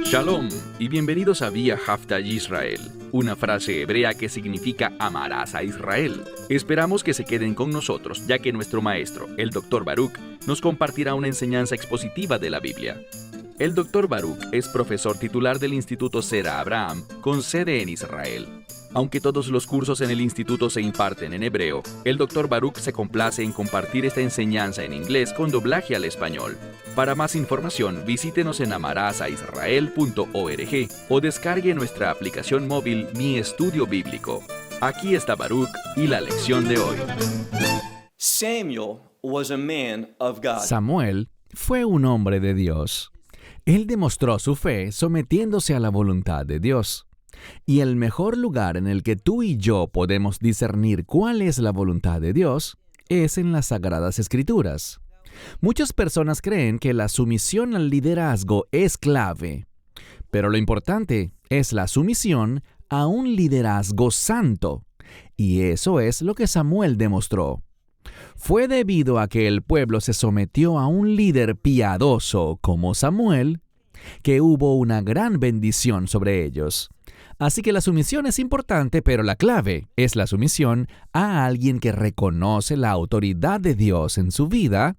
Shalom y bienvenidos a Vía Hafta Yisrael, una frase hebrea que significa amarás a Israel. Esperamos que se queden con nosotros, ya que nuestro maestro, el Dr. Baruch, nos compartirá una enseñanza expositiva de la Biblia. El Dr. Baruch es profesor titular del Instituto Sera Abraham, con sede en Israel. Aunque todos los cursos en el instituto se imparten en hebreo, el Dr. Baruch se complace en compartir esta enseñanza en inglés con doblaje al español. Para más información, visítenos en amarasaisrael.org o descargue nuestra aplicación móvil Mi Estudio Bíblico. Aquí está Baruch y la lección de hoy. Samuel fue un hombre de Dios. Él demostró su fe sometiéndose a la voluntad de Dios. Y el mejor lugar en el que tú y yo podemos discernir cuál es la voluntad de Dios es en las Sagradas Escrituras. Muchas personas creen que la sumisión al liderazgo es clave, pero lo importante es la sumisión a un liderazgo santo, y eso es lo que Samuel demostró. Fue debido a que el pueblo se sometió a un líder piadoso como Samuel que hubo una gran bendición sobre ellos. Así que la sumisión es importante, pero la clave es la sumisión a alguien que reconoce la autoridad de Dios en su vida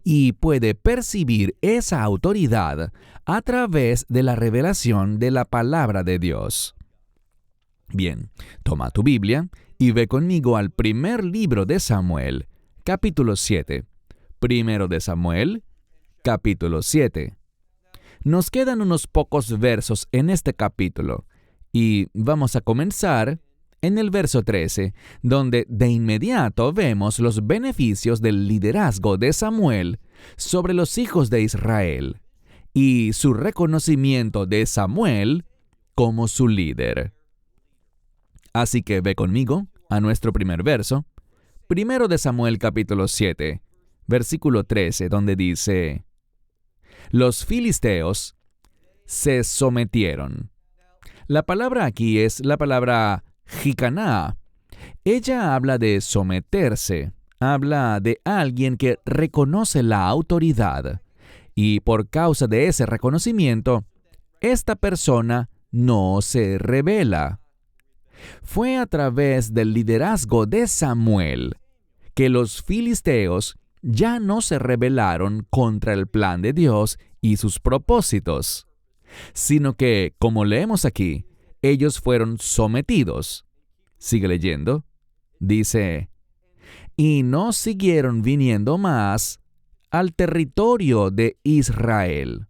y puede percibir esa autoridad a través de la revelación de la palabra de Dios. Bien, toma tu Biblia y ve conmigo al primer libro de Samuel, capítulo 7. Primero de Samuel, capítulo 7. Nos quedan unos pocos versos en este capítulo. Y vamos a comenzar en el verso 13, donde de inmediato vemos los beneficios del liderazgo de Samuel sobre los hijos de Israel y su reconocimiento de Samuel como su líder. Así que ve conmigo a nuestro primer verso, primero de Samuel capítulo 7, versículo 13, donde dice: Los filisteos se sometieron. La palabra aquí es la palabra jicaná. Ella habla de someterse, habla de alguien que reconoce la autoridad. Y por causa de ese reconocimiento, esta persona no se rebela. Fue a través del liderazgo de Samuel que los filisteos ya no se rebelaron contra el plan de Dios y sus propósitos, sino que, como leemos aquí, ellos fueron sometidos. Sigue leyendo. Dice: y no siguieron viniendo más al territorio de Israel.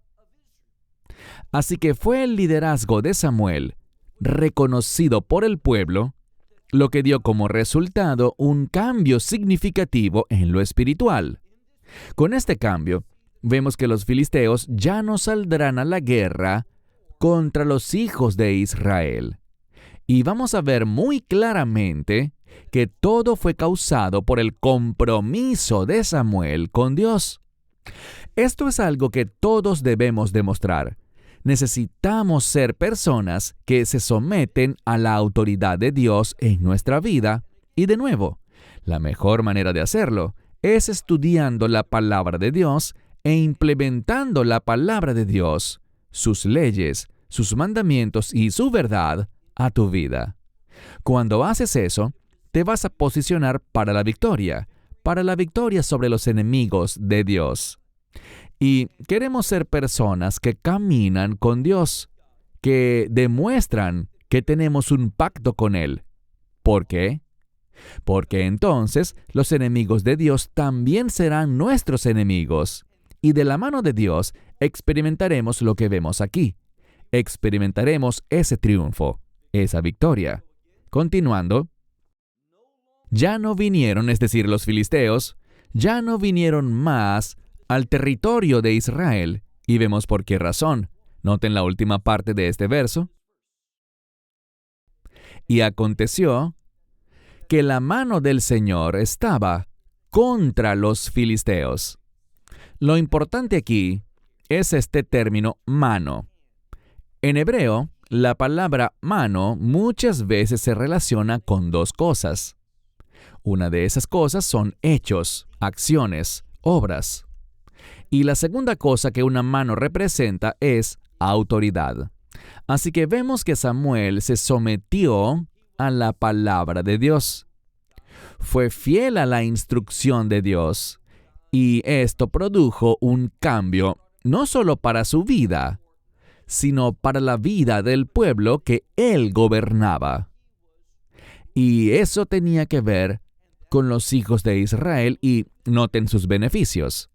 Así que fue el liderazgo de Samuel, reconocido por el pueblo, lo que dio como resultado un cambio significativo en lo espiritual. Con este cambio, vemos que los filisteos ya no saldrán a la guerra contra los hijos de Israel. Y vamos a ver muy claramente que todo fue causado por el compromiso de Samuel con Dios. Esto es algo que todos debemos demostrar. Necesitamos ser personas que se someten a la autoridad de Dios en nuestra vida. Y de nuevo, la mejor manera de hacerlo es estudiando la palabra de Dios e implementando la palabra de Dios, sus leyes, sus mandamientos y su verdad a tu vida. Cuando haces eso, te vas a posicionar para la victoria sobre los enemigos de Dios. Y queremos ser personas que caminan con Dios, que demuestran que tenemos un pacto con Él. ¿Por qué? Porque entonces los enemigos de Dios también serán nuestros enemigos. Y de la mano de Dios experimentaremos lo que vemos aquí. Experimentaremos ese triunfo, esa victoria. Continuando, ya no vinieron, es decir, los filisteos, ya no vinieron más al territorio de Israel. Y vemos por qué razón. Noten la última parte de este verso. Y aconteció que la mano del Señor estaba contra los filisteos. Lo importante aquí es este término mano. En hebreo, la palabra mano muchas veces se relaciona con dos cosas. Una de esas cosas son hechos, acciones, obras. Y la segunda cosa que una mano representa es autoridad. Así que vemos que Samuel se sometió a la palabra de Dios. Fue fiel a la instrucción de Dios. Y esto produjo un cambio, no solo para su vida, sino para la vida del pueblo que él gobernaba. Y eso tenía que ver con los hijos de Israel y noten sus beneficios.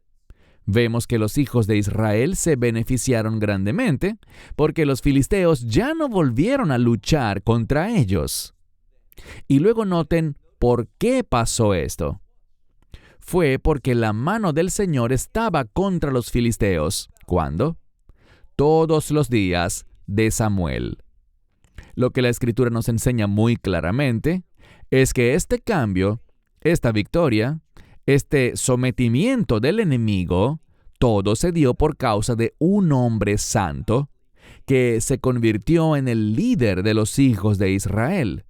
Vemos que los hijos de Israel se beneficiaron grandemente porque los filisteos ya no volvieron a luchar contra ellos. Y luego noten por qué pasó esto. Fue porque la mano del Señor estaba contra los filisteos. ¿Cuándo? Todos los días de Samuel. Lo que la Escritura nos enseña muy claramente es que este cambio, esta victoria, este sometimiento del enemigo, todo se dio por causa de un hombre santo que se convirtió en el líder de los hijos de Israel.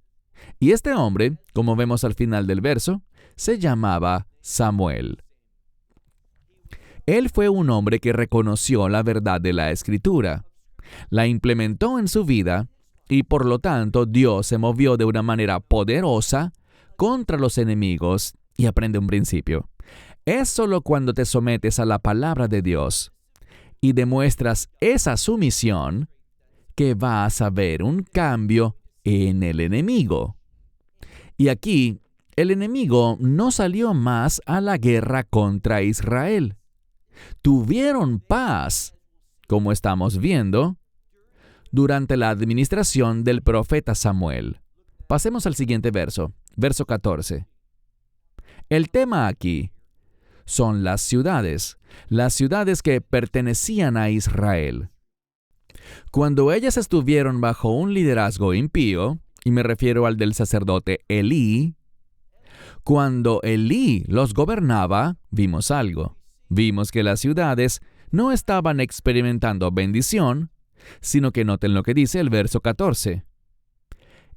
Y este hombre, como vemos al final del verso, se llamaba Samuel. Él fue un hombre que reconoció la verdad de la Escritura, la implementó en su vida y por lo tanto Dios se movió de una manera poderosa contra los enemigos. Y aprende un principio. Es solo cuando te sometes a la palabra de Dios y demuestras esa sumisión que vas a ver un cambio en el enemigo. Y aquí, el enemigo no salió más a la guerra contra Israel. Tuvieron paz, como estamos viendo, durante la administración del profeta Samuel. Pasemos al siguiente verso, verso 14. El tema aquí son las ciudades que pertenecían a Israel. Cuando ellas estuvieron bajo un liderazgo impío, y me refiero al del sacerdote Elí, cuando Elí los gobernaba, vimos algo. Vimos que las ciudades no estaban experimentando bendición, sino que noten lo que dice el verso 14.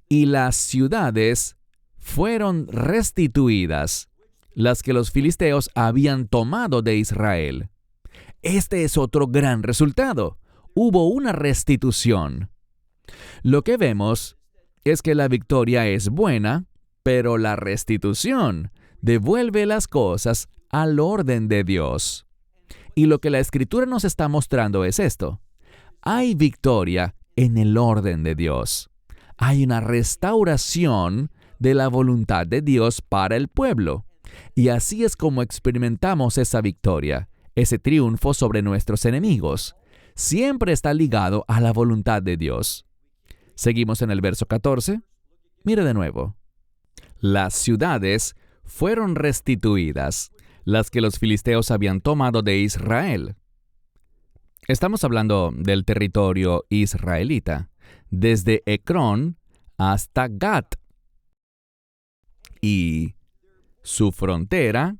Y las ciudades fueron restituidas, las que los filisteos habían tomado de Israel. Este es otro gran resultado. Hubo una restitución. Lo que vemos es que la victoria es buena, pero la restitución devuelve las cosas al orden de Dios. Y lo que la Escritura nos está mostrando es esto. Hay victoria en el orden de Dios. Hay una restauración de la voluntad de Dios para el pueblo. Y así es como experimentamos esa victoria, ese triunfo sobre nuestros enemigos. Siempre está ligado a la voluntad de Dios. Seguimos en el verso 14. Mire de nuevo. Las ciudades fueron restituidas, las que los filisteos habían tomado de Israel. Estamos hablando del territorio israelita, desde Ecrón hasta Gat. Y su frontera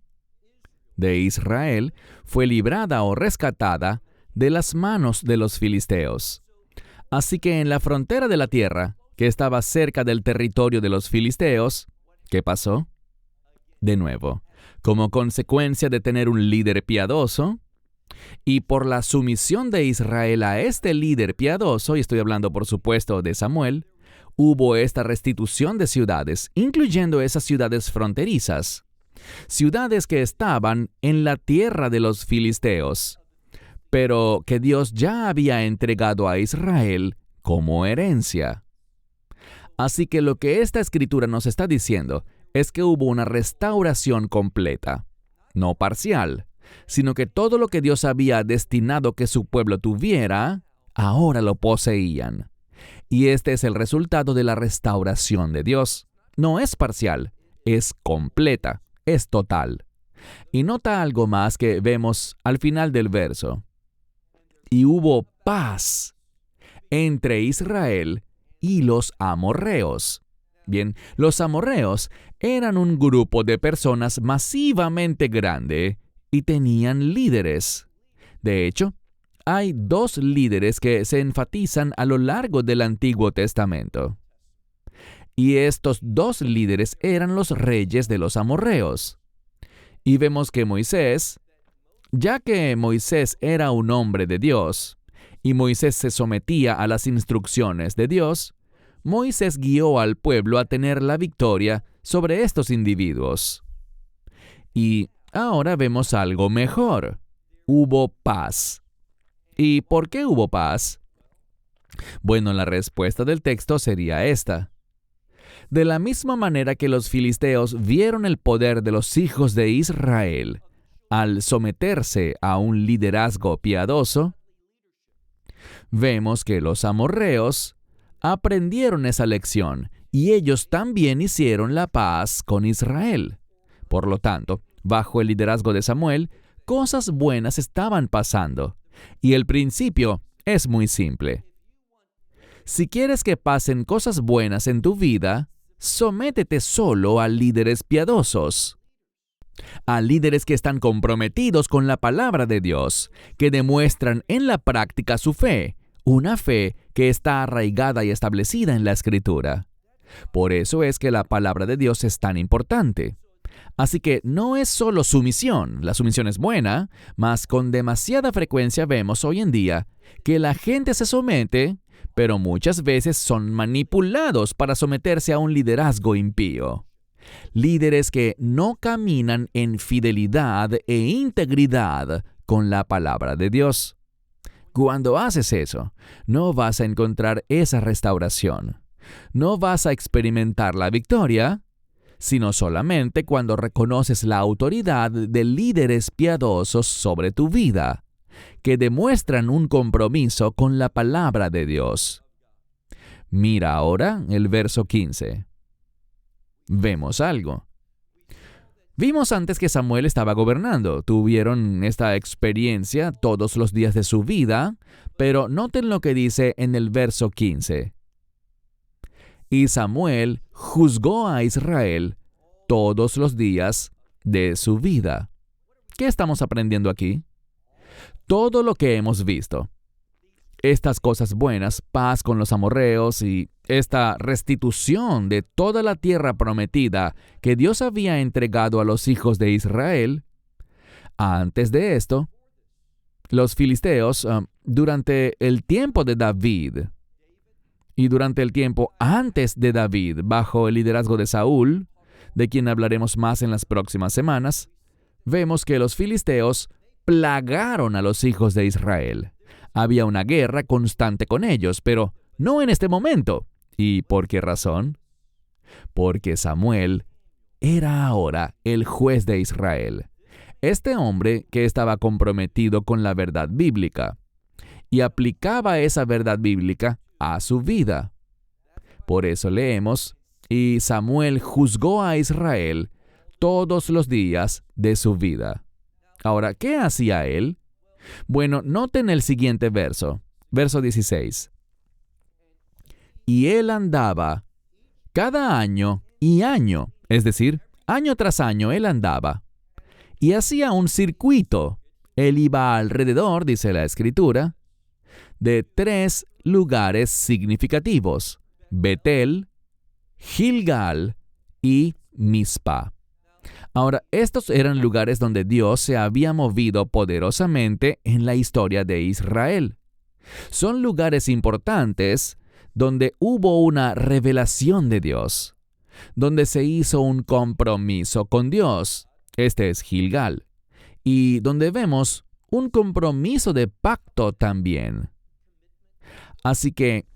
de Israel fue librada o rescatada de las manos de los filisteos. Así que en la frontera de la tierra, que estaba cerca del territorio de los filisteos, ¿qué pasó? De nuevo, como consecuencia de tener un líder piadoso, y por la sumisión de Israel a este líder piadoso, y estoy hablando por supuesto de Samuel, hubo esta restitución de ciudades, incluyendo esas ciudades fronterizas, ciudades que estaban en la tierra de los filisteos, pero que Dios ya había entregado a Israel como herencia. Así que lo que esta escritura nos está diciendo es que hubo una restauración completa, no parcial, sino que todo lo que Dios había destinado que su pueblo tuviera, ahora lo poseían. Y este es el resultado de la restauración de Dios. No es parcial, es completa, es total. Y nota algo más que vemos al final del verso. Y hubo paz entre Israel y los amorreos. Bien, los amorreos eran un grupo de personas masivamente grande y tenían líderes. De hecho, hay dos líderes que se enfatizan a lo largo del Antiguo Testamento. Y estos dos líderes eran los reyes de los amorreos. Y vemos que Moisés Ya que Moisés era un hombre de Dios, y Moisés se sometía a las instrucciones de Dios, Moisés guió al pueblo a tener la victoria sobre estos individuos. Y ahora vemos algo mejor. Hubo paz. ¿Y por qué hubo paz? Bueno, la respuesta del texto sería esta. De la misma manera que los filisteos vieron el poder de los hijos de Israel al someterse a un liderazgo piadoso, vemos que los amorreos aprendieron esa lección y ellos también hicieron la paz con Israel. Por lo tanto, bajo el liderazgo de Samuel, cosas buenas estaban pasando. Y el principio es muy simple. Si quieres que pasen cosas buenas en tu vida, sométete solo a líderes piadosos, a líderes que están comprometidos con la palabra de Dios, que demuestran en la práctica su fe, una fe que está arraigada y establecida en la Escritura. Por eso es que la palabra de Dios es tan importante. Así que no es solo sumisión, la sumisión es buena, mas con demasiada frecuencia vemos hoy en día que la gente se somete, pero muchas veces son manipulados para someterse a un liderazgo impío. Líderes que no caminan en fidelidad e integridad con la palabra de Dios. Cuando haces eso, no vas a encontrar esa restauración. No vas a experimentar la victoria, sino solamente cuando reconoces la autoridad de líderes piadosos sobre tu vida, que demuestran un compromiso con la palabra de Dios. Mira ahora el verso 15. Vemos algo. Vimos antes que Samuel estaba gobernando. Tuvieron esta experiencia todos los días de su vida, pero noten lo que dice en el verso 15. Y Samuel juzgó a Israel todos los días de su vida. ¿Qué estamos aprendiendo aquí? Todo lo que hemos visto, estas cosas buenas, paz con los amorreos y esta restitución de toda la tierra prometida que Dios había entregado a los hijos de Israel, antes de esto, los filisteos, durante el tiempo de David y durante el tiempo antes de David, bajo el liderazgo de Saúl, de quien hablaremos más en las próximas semanas, vemos que los filisteos plagaron a los hijos de Israel. Había una guerra constante con ellos, pero no en este momento. ¿Y por qué razón? Porque Samuel era ahora el juez de Israel. Este hombre que estaba comprometido con la verdad bíblica y aplicaba esa verdad bíblica a su vida. Por eso leemos, y Samuel juzgó a Israel todos los días de su vida. Ahora, ¿qué hacía él? Bueno, noten el siguiente verso 16. Y él andaba cada año y año, es decir, año tras año él andaba, y hacía un circuito. Él iba alrededor, dice la Escritura, de 3 lugares significativos: Betel, Gilgal y Mizpa. Ahora, estos eran lugares donde Dios se había movido poderosamente en la historia de Israel. Son lugares importantes donde hubo una revelación de Dios, donde se hizo un compromiso con Dios. Este es Gilgal. Y donde vemos un compromiso de pacto también. Así que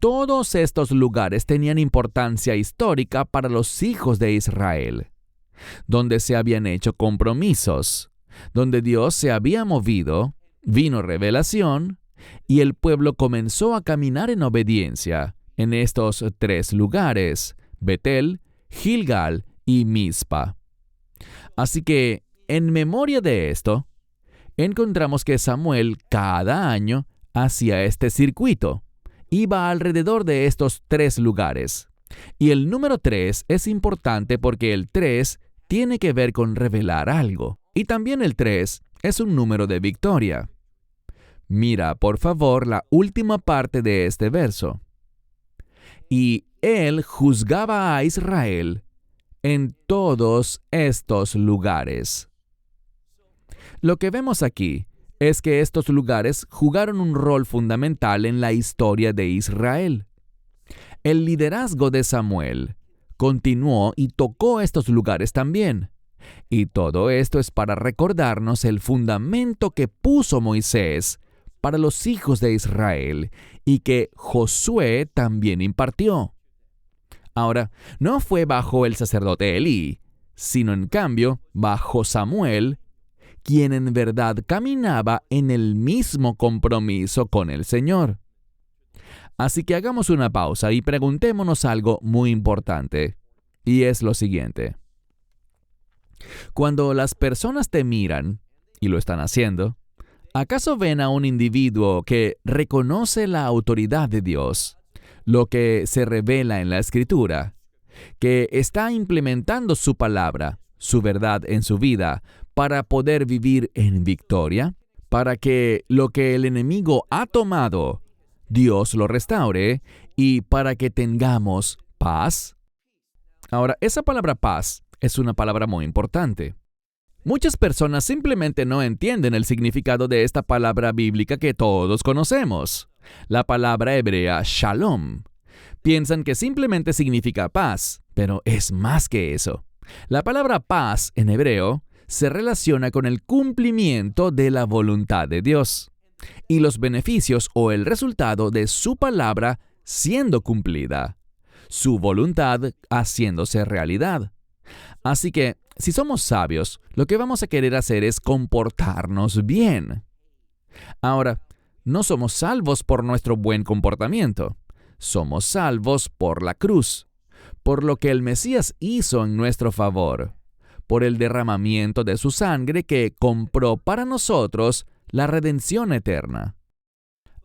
todos estos lugares tenían importancia histórica para los hijos de Israel, donde se habían hecho compromisos, donde Dios se había movido, vino revelación, y el pueblo comenzó a caminar en obediencia en estos 3 lugares: Betel, Gilgal y Mizpa. Así que, en memoria de esto, encontramos que Samuel cada año hacía este circuito. Iba alrededor de estos 3 lugares. Y el número 3 es importante porque el 3 tiene que ver con revelar algo. Y también el 3 es un número de victoria. Mira, por favor, la última parte de este verso. Y él juzgaba a Israel en todos estos lugares. Lo que vemos aquí es que estos lugares jugaron un rol fundamental en la historia de Israel. El liderazgo de Samuel continuó y tocó estos lugares también. Y todo esto es para recordarnos el fundamento que puso Moisés para los hijos de Israel y que Josué también impartió. Ahora, no fue bajo el sacerdote Elí, sino en cambio bajo Samuel, quien en verdad caminaba en el mismo compromiso con el Señor. Así que hagamos una pausa y preguntémonos algo muy importante, y es lo siguiente. Cuando las personas te miran, y lo están haciendo, ¿acaso ven a un individuo que reconoce la autoridad de Dios, lo que se revela en la Escritura, que está implementando su palabra, su verdad en su vida, para poder vivir en victoria, para que lo que el enemigo ha tomado, Dios lo restaure y para que tengamos paz? Ahora, esa palabra paz es una palabra muy importante. Muchas personas simplemente no entienden el significado de esta palabra bíblica que todos conocemos, la palabra hebrea shalom. Piensan que simplemente significa paz, pero es más que eso. La palabra paz en hebreo se relaciona con el cumplimiento de la voluntad de Dios y los beneficios o el resultado de su palabra siendo cumplida, su voluntad haciéndose realidad. Así que, si somos sabios, lo que vamos a querer hacer es comportarnos bien. Ahora, no somos salvos por nuestro buen comportamiento. Somos salvos por la cruz, por lo que el Mesías hizo en nuestro favor, por el derramamiento de su sangre que compró para nosotros la redención eterna.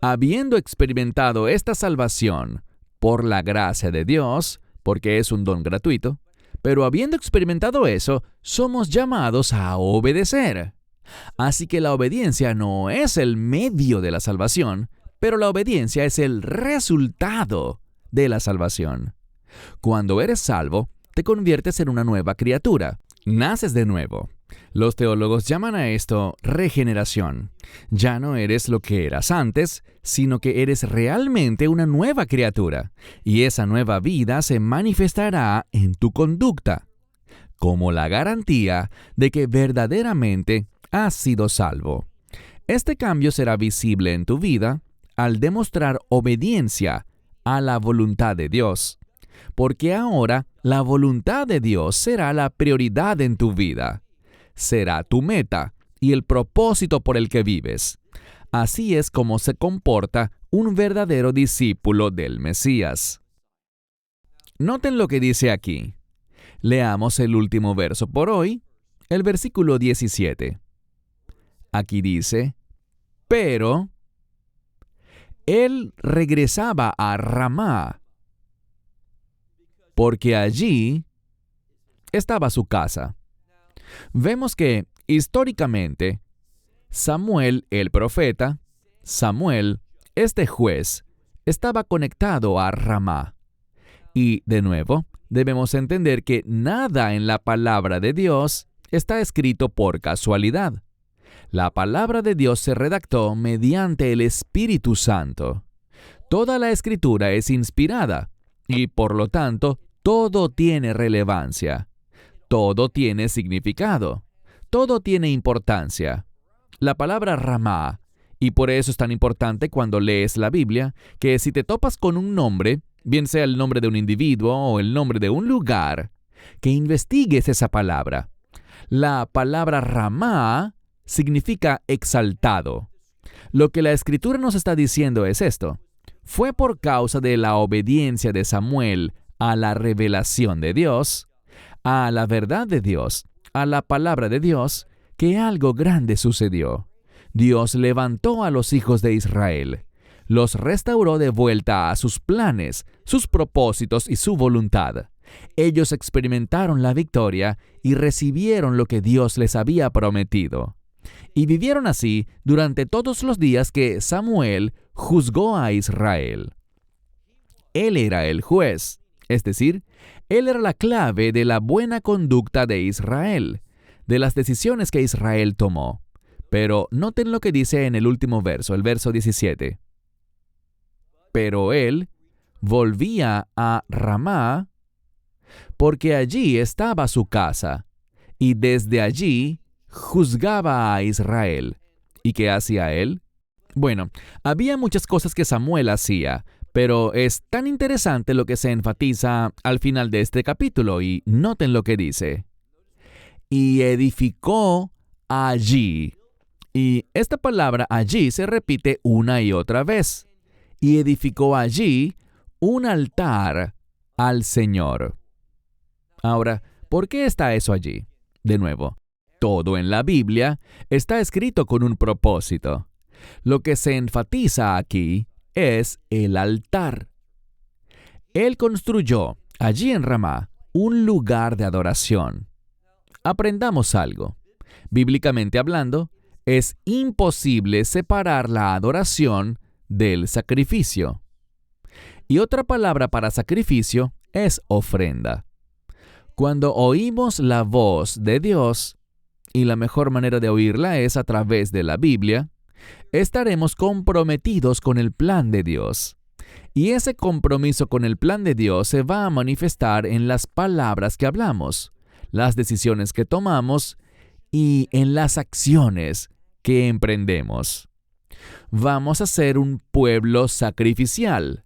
Habiendo experimentado esta salvación por la gracia de Dios, porque es un don gratuito, pero habiendo experimentado eso, somos llamados a obedecer. Así que la obediencia no es el medio de la salvación, pero la obediencia es el resultado de la salvación. Cuando eres salvo, te conviertes en una nueva criatura. Naces de nuevo. Los teólogos llaman a esto regeneración. Ya no eres lo que eras antes, sino que eres realmente una nueva criatura, y esa nueva vida se manifestará en tu conducta, como la garantía de que verdaderamente has sido salvo. Este cambio será visible en tu vida al demostrar obediencia a la voluntad de Dios, porque ahora la voluntad de Dios será la prioridad en tu vida. Será tu meta y el propósito por el que vives. Así es como se comporta un verdadero discípulo del Mesías. Noten lo que dice aquí. Leamos el último verso por hoy, el versículo 17. Aquí dice, pero él regresaba a Ramá, porque allí estaba su casa. Vemos que, históricamente, Samuel el profeta, Samuel, este juez, estaba conectado a Ramá. Y, de nuevo, debemos entender que nada en la palabra de Dios está escrito por casualidad. La palabra de Dios se redactó mediante el Espíritu Santo. Toda la Escritura es inspirada y, por lo tanto, todo tiene relevancia. Todo tiene significado. Todo tiene importancia. La palabra Ramá, y por eso es tan importante cuando lees la Biblia, que si te topas con un nombre, bien sea el nombre de un individuo o el nombre de un lugar, que investigues esa palabra. La palabra Ramá significa exaltado. Lo que la Escritura nos está diciendo es esto. Fue por causa de la obediencia de Samuel a la revelación de Dios, a la verdad de Dios, a la palabra de Dios, que algo grande sucedió. Dios levantó a los hijos de Israel, los restauró de vuelta a sus planes, sus propósitos y su voluntad. Ellos experimentaron la victoria y recibieron lo que Dios les había prometido. Y vivieron así durante todos los días que Samuel juzgó a Israel. Él era el juez, es decir, él era la clave de la buena conducta de Israel, de las decisiones que Israel tomó. Pero noten lo que dice en el último verso, el verso 17. Pero él volvía a Ramá porque allí estaba su casa, y desde allí juzgaba a Israel. ¿Y qué hacía él? Bueno, había muchas cosas que Samuel hacía, pero es tan interesante lo que se enfatiza al final de este capítulo, y noten lo que dice. Y edificó allí. Y esta palabra allí se repite una y otra vez. Y edificó allí un altar al Señor. Ahora, ¿por qué está eso allí? De nuevo, todo en la Biblia está escrito con un propósito. Lo que se enfatiza aquí es el altar. Él construyó allí en Ramá un lugar de adoración. Aprendamos algo. Bíblicamente hablando, es imposible separar la adoración del sacrificio. Y otra palabra para sacrificio es ofrenda. Cuando oímos la voz de Dios, y la mejor manera de oírla es a través de la Biblia, estaremos comprometidos con el plan de Dios. Y ese compromiso con el plan de Dios se va a manifestar en las palabras que hablamos, las decisiones que tomamos y en las acciones que emprendemos. Vamos a ser un pueblo sacrificial.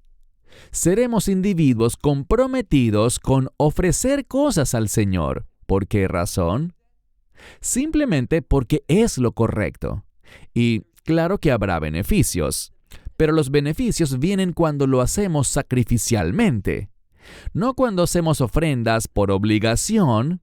Seremos individuos comprometidos con ofrecer cosas al Señor. ¿Por qué razón? Simplemente porque es lo correcto. Y claro que habrá beneficios, pero los beneficios vienen cuando lo hacemos sacrificialmente. No cuando hacemos ofrendas por obligación,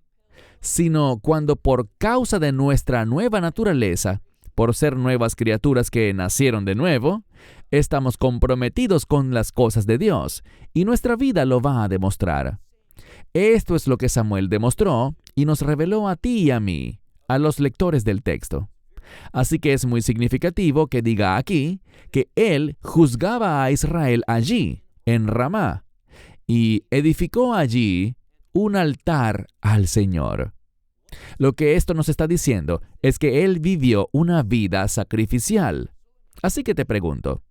sino cuando por causa de nuestra nueva naturaleza, por ser nuevas criaturas que nacieron de nuevo, estamos comprometidos con las cosas de Dios, y nuestra vida lo va a demostrar. Esto es lo que Samuel demostró y nos reveló a ti y a mí, a los lectores del texto. Así que es muy significativo que diga aquí que él juzgaba a Israel allí, en Ramá, y edificó allí un altar al Señor. Lo que esto nos está diciendo es que él vivió una vida sacrificial. Así que te pregunto,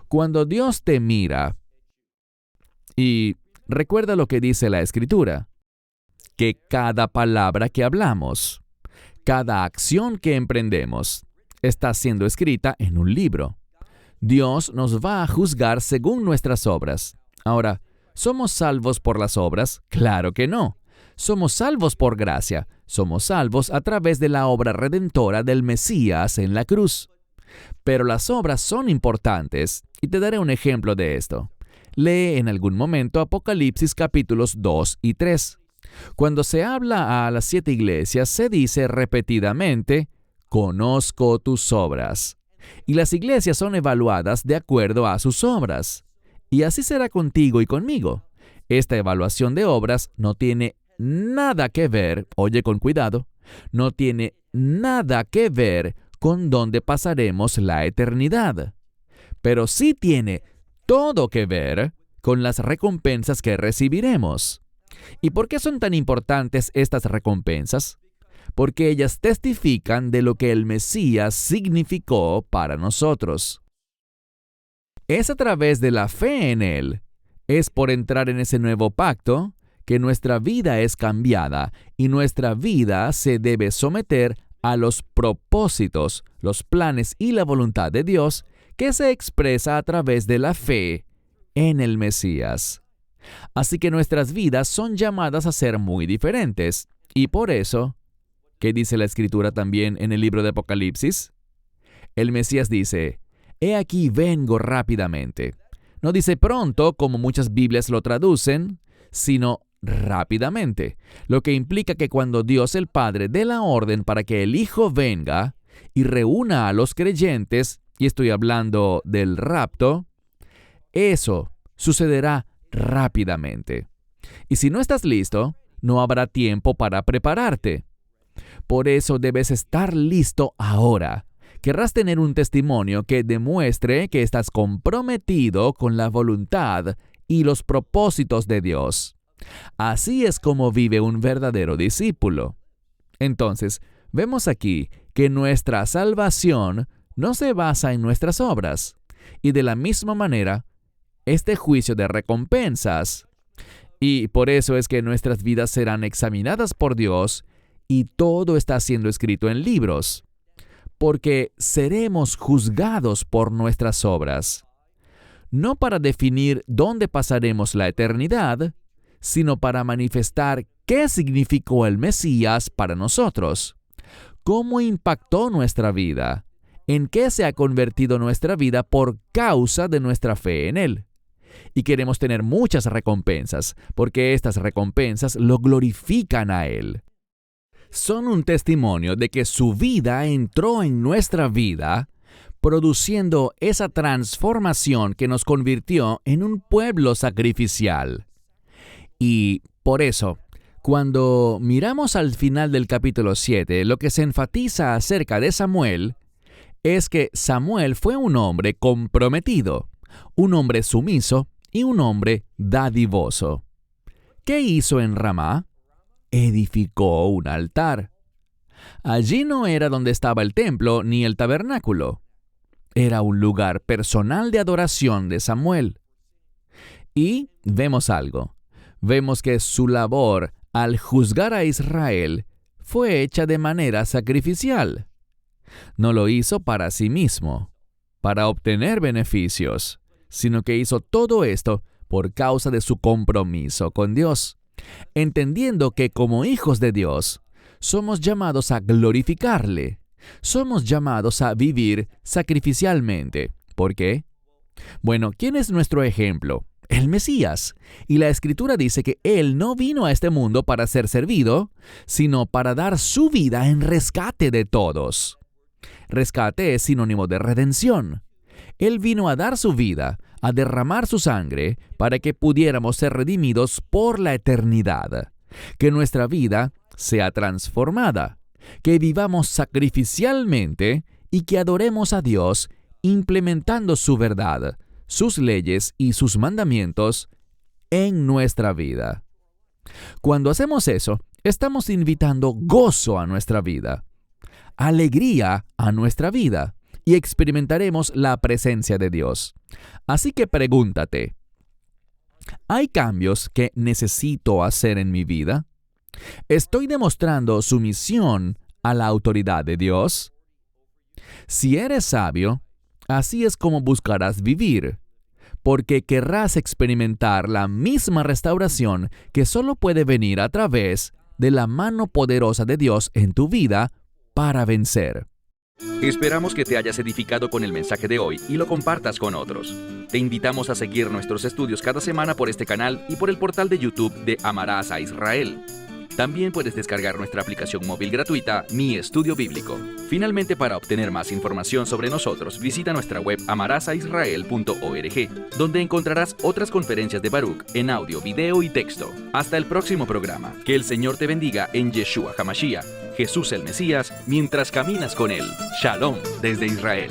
cuando Dios te mira, y recuerda lo que dice la Escritura, que cada palabra que hablamos, cada acción que emprendemos, está siendo escrita en un libro. Dios nos va a juzgar según nuestras obras. Ahora, ¿somos salvos por las obras? Claro que no. Somos salvos por gracia. Somos salvos a través de la obra redentora del Mesías en la cruz. Pero las obras son importantes, y te daré un ejemplo de esto. Lee en algún momento Apocalipsis capítulos 2 y 3. Cuando se habla a las 7 iglesias, se dice repetidamente, «Conozco tus obras». Y las iglesias son evaluadas de acuerdo a sus obras. Y así será contigo y conmigo. Esta evaluación de obras no tiene nada que ver, oye con cuidado, no tiene nada que ver con dónde pasaremos la eternidad. Pero sí tiene todo que ver con las recompensas que recibiremos. ¿Y por qué son tan importantes estas recompensas? Porque ellas testifican de lo que el Mesías significó para nosotros. Es a través de la fe en Él, es por entrar en ese nuevo pacto, que nuestra vida es cambiada y nuestra vida se debe someter a los propósitos, los planes y la voluntad de Dios que se expresa a través de la fe en el Mesías. Así que nuestras vidas son llamadas a ser muy diferentes. Y por eso, ¿qué dice la Escritura también en el libro de Apocalipsis? El Mesías dice, «He aquí vengo rápidamente». No dice pronto, como muchas Biblias lo traducen, sino rápidamente, lo que implica que cuando Dios el Padre dé la orden para que el Hijo venga y reúna a los creyentes, y estoy hablando del rapto, eso sucederá rápidamente. Y si no estás listo, no habrá tiempo para prepararte. Por eso debes estar listo ahora. Querrás tener un testimonio que demuestre que estás comprometido con la voluntad y los propósitos de Dios. Así es como vive un verdadero discípulo. Entonces, Vemos aquí que nuestra salvación no se basa en nuestras obras, y de la misma manera, este juicio de recompensas, y por eso es que nuestras vidas serán examinadas por Dios, y todo está siendo escrito en libros, porque seremos juzgados por nuestras obras, no para definir dónde pasaremos la eternidad, sino para manifestar qué significó el Mesías para nosotros, cómo impactó nuestra vida, en qué se ha convertido nuestra vida por causa de nuestra fe en Él. Y queremos tener muchas recompensas, porque estas recompensas lo glorifican a Él. Son un testimonio de que su vida entró en nuestra vida, produciendo esa transformación que nos convirtió en un pueblo sacrificial. Y por eso, cuando miramos al final del capítulo 7, lo que se enfatiza acerca de Samuel es que Samuel fue un hombre comprometido, un hombre sumiso y un hombre dadivoso. ¿Qué hizo en Ramá? Edificó un altar. Allí no era donde estaba el templo ni el tabernáculo. Era un lugar personal de adoración de Samuel. Y vemos algo. Vemos que su labor al juzgar a Israel fue hecha de manera sacrificial. No lo hizo para sí mismo, para obtener beneficios, sino que hizo todo esto por causa de su compromiso con Dios, entendiendo que como hijos de Dios, somos llamados a glorificarle, somos llamados a vivir sacrificialmente. ¿Por qué? Bueno, ¿quién es nuestro ejemplo? El Mesías. Y la Escritura dice que Él no vino a este mundo para ser servido, sino para dar su vida en rescate de todos. Rescate es sinónimo de redención. Él vino a dar su vida, a derramar su sangre, para que pudiéramos ser redimidos por la eternidad. Que nuestra vida sea transformada, que vivamos sacrificialmente y que adoremos a Dios implementando su verdad, sus leyes y sus mandamientos en nuestra vida. Cuando hacemos eso, estamos invitando gozo a nuestra vida, alegría a nuestra vida, y experimentaremos la presencia de Dios. Así que pregúntate, ¿hay cambios que necesito hacer en mi vida? ¿Estoy demostrando sumisión a la autoridad de Dios? Si eres sabio, así es como buscarás vivir, porque querrás experimentar la misma restauración que solo puede venir a través de la mano poderosa de Dios en tu vida para vencer. Esperamos que te hayas edificado con el mensaje de hoy y lo compartas con otros. Te invitamos a seguir nuestros estudios cada semana por este canal y por el portal de YouTube de Amarás a Israel. También puedes descargar nuestra aplicación móvil gratuita, Mi Estudio Bíblico. Finalmente, para obtener más información sobre nosotros, visita nuestra web amarasaisrael.org, donde encontrarás otras conferencias de Baruch en audio, video y texto. Hasta el próximo programa. Que el Señor te bendiga en Yeshua HaMashiach, Jesús el Mesías, mientras caminas con Él. Shalom desde Israel.